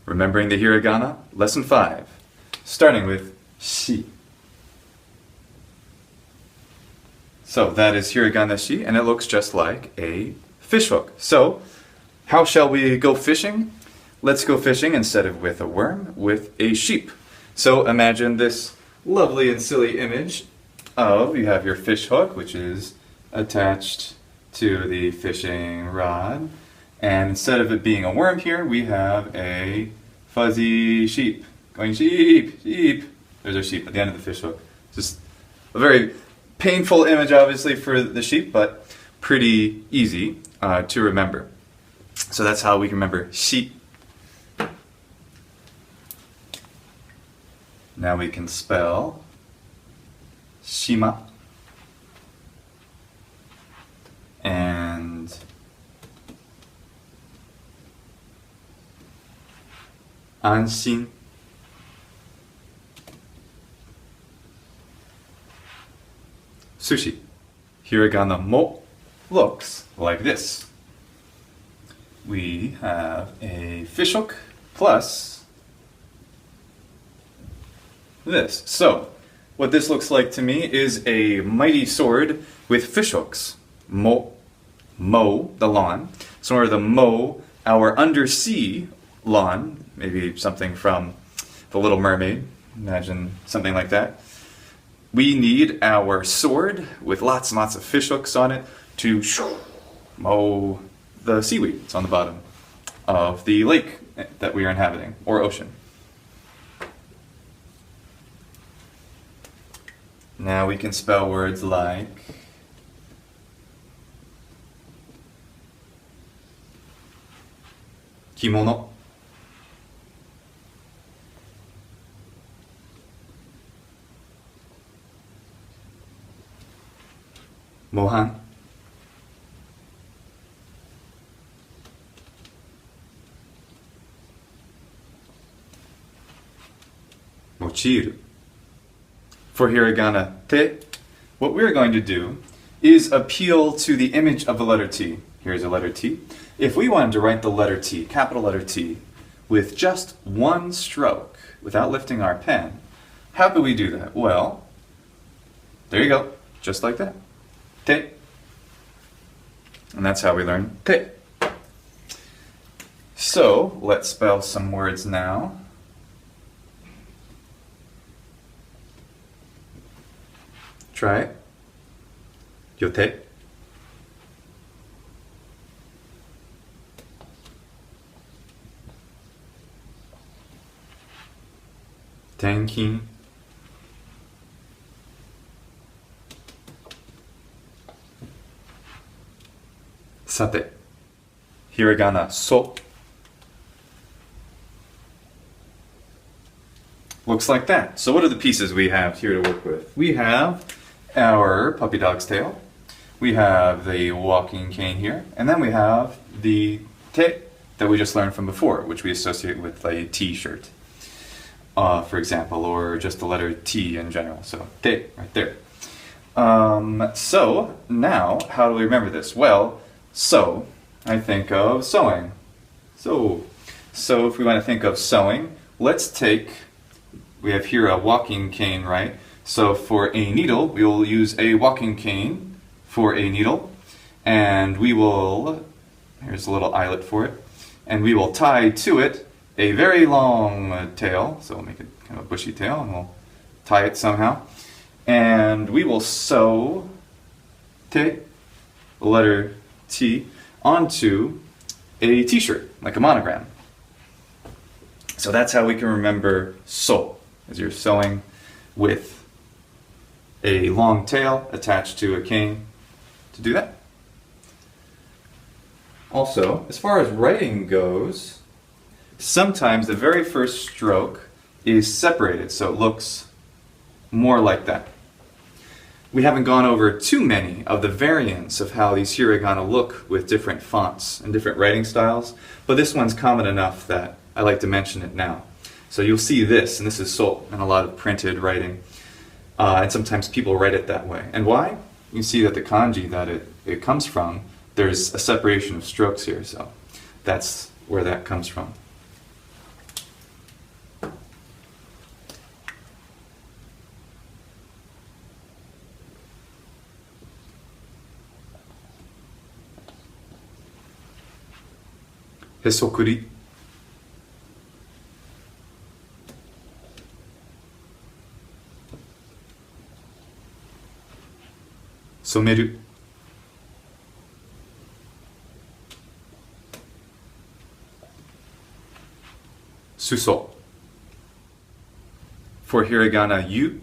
Remembering the hiragana, lesson 5, starting with shi. So that is hiragana shi, and it looks just like a fishhook. So how shall we go fishing? Let's go fishing instead of with a worm, with a sheep. So imagine this lovely and silly image of, you have your fish hook, which is attached to the fishing rod. And instead of it being a worm here, we have a fuzzy sheep. Going sheep, sheep. There's our sheep at the end of the fish hook. Just a very painful image, obviously, for the sheep, but pretty easy to remember. So that's how we can remember sheep. Now we can spell shima and anshin. Sushi. Hiragana mo looks like this. We have a fishhook plus this. So, what this looks like to me is a mighty sword with fishhooks. Mo, the lawn. So in order to mow our undersea lawn, maybe something from The Little Mermaid, imagine something like that, we need our sword with lots and lots of fishhooks on it to mow the seaweed that's on the bottom of the lake that we are inhabiting, or ocean. Now we can spell words like kimono, mohan, mochiru. For hiragana te, what we're going to do is appeal to the image of the letter T. Here's a letter T. If we wanted to write the letter T, capital letter T, with just one stroke, without lifting our pen, how could we do that? Well, there you go, just like that. Te. And that's how we learn te. So, let's spell some words now. Try it. Yote. Tenkin. Sate. Hiragana so. Looks like that. So what are the pieces we have here to work with? We have our puppy dog's tail, we have the walking cane here, and then we have the te that we just learned from before, which we associate with a t-shirt, for example, or just the letter T in general. So te, right there. So now, how do we remember this? Well, so I think of sewing. So if we want to think of sewing, let's take, we have here a walking cane, right? So for a needle, we will use a walking cane for a needle, and we will, here's a little eyelet for it, and we will tie to it a very long tail, so we'll make it kind of a bushy tail, and we'll tie it somehow, and we will sew te, the letter T, onto a t-shirt, like a monogram. So that's how we can remember so, as you're sewing with a long tail attached to a cane to do that. Also, as far as writing goes, sometimes the very first stroke is separated, so it looks more like that. We haven't gone over too many of the variants of how these hiragana look with different fonts and different writing styles, but this one's common enough that I like to mention it now. So you'll see this, and this is so in a lot of printed writing. And sometimes people write it that way. And why? You see that the kanji that it comes from, there's a separation of strokes here, so that's where that comes from. へそくり、染める、裾. For hiragana you,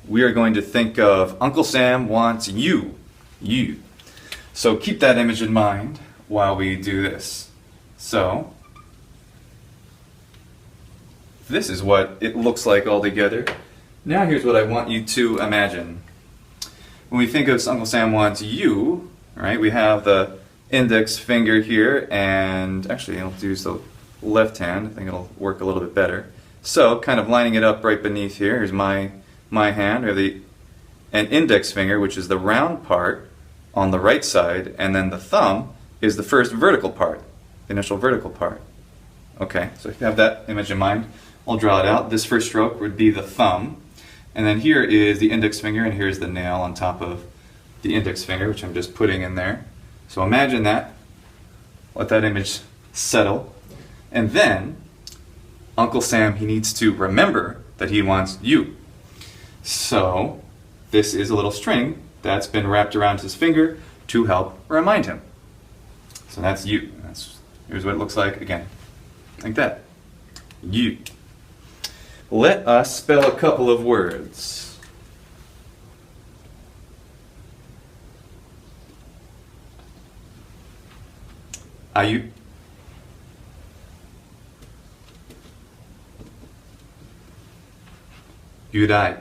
we are going to think of Uncle Sam wants you. You. So keep that image in mind while we do this. So, this is what it looks like all together. Now here's what I want you to imagine. When we think of Uncle Sam wants you, right, we have the index finger here, and actually I'll use the left hand. I think it'll work a little bit better. So, kind of lining it up right beneath here. Here's my hand. We have an index finger, which is the round part on the right side, and then the thumb is the first vertical part, the initial vertical part. Okay, so if you have that image in mind, I'll draw it out. This first stroke would be the thumb, and then here is the index finger, and here's the nail on top of the index finger, which I'm just putting in there. So imagine that. Let that image settle. And then, Uncle Sam, he needs to remember that he wants you. So, this is a little string that's been wrapped around his finger to help remind him. So that's you. Here's what it looks like again. Like that. You. Let us spell a couple of words. Ayu. Yudai.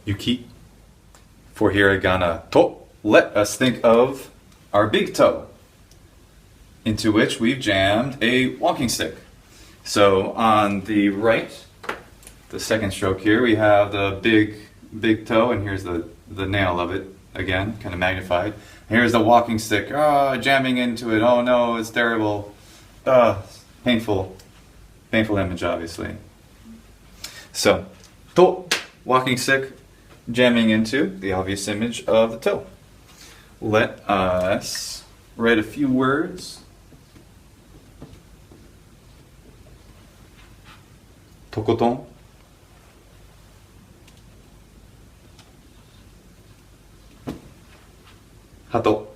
Yuki. For hiragana to, let us think of our big toe, into which we've jammed a walking stick. So on the right, the second stroke here, we have the big toe, and here's the nail of it, again, kind of magnified. Here's the walking stick, jamming into it, oh no, it's terrible. Painful image, obviously. So, to, walking stick, jamming into the obvious image of the toe. Let us write a few words. Tokoton. Hato.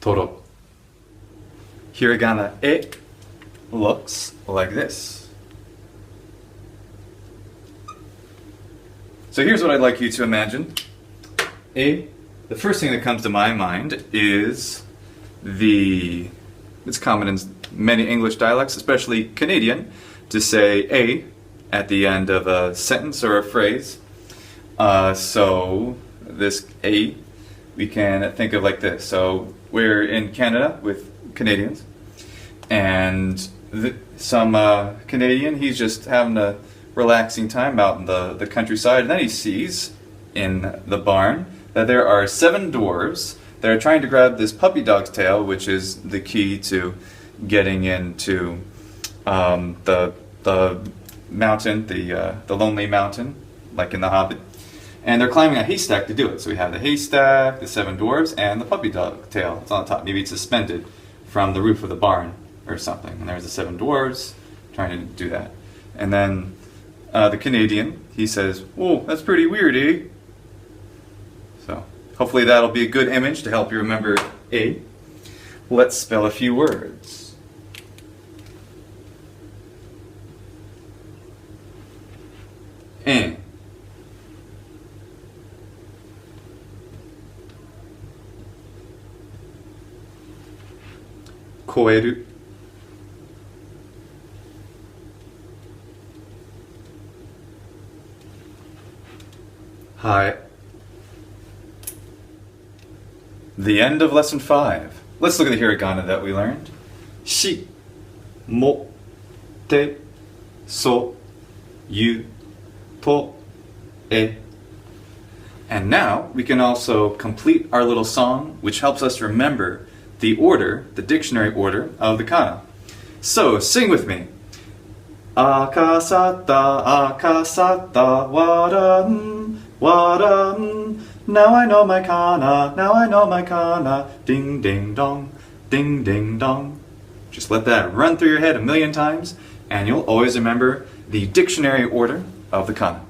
Toro. Hiragana e looks like this. So here's what I'd like you to imagine. The first thing that comes to my mind is it's common in many English dialects, especially Canadian, to say a at the end of a sentence or a phrase. So this a we can think of like this. So we're in Canada with Canadians, and some Canadian, he's just having a relaxing time out in the countryside, and then he sees in the barn that there are 7 dwarves that are trying to grab this puppy dog's tail, which is the key to getting into the mountain, the lonely mountain, like in The Hobbit. And they're climbing a haystack to do it. So we have the haystack, the 7 dwarves, and the puppy dog tail. It's on the top. Maybe it's suspended from the roof of the barn or something. And there's the 7 dwarves trying to do that. And then the Canadian, he says, "Oh, that's pretty weird, eh?" So hopefully that'll be a good image to help you remember A. Let's spell a few words. En. Koeru. Hi. The end of lesson 5. Let's look at the hiragana that we learned. Shi, mo, te, so, you, to, e. And now we can also complete our little song, which helps us remember the order, the dictionary order of the kana. So sing with me. Akasata, akasata, wada. Now I know my kana, now I know my kana. Ding ding dong, ding ding dong. Just let that run through your head a million times, and you'll always remember the dictionary order of the kana.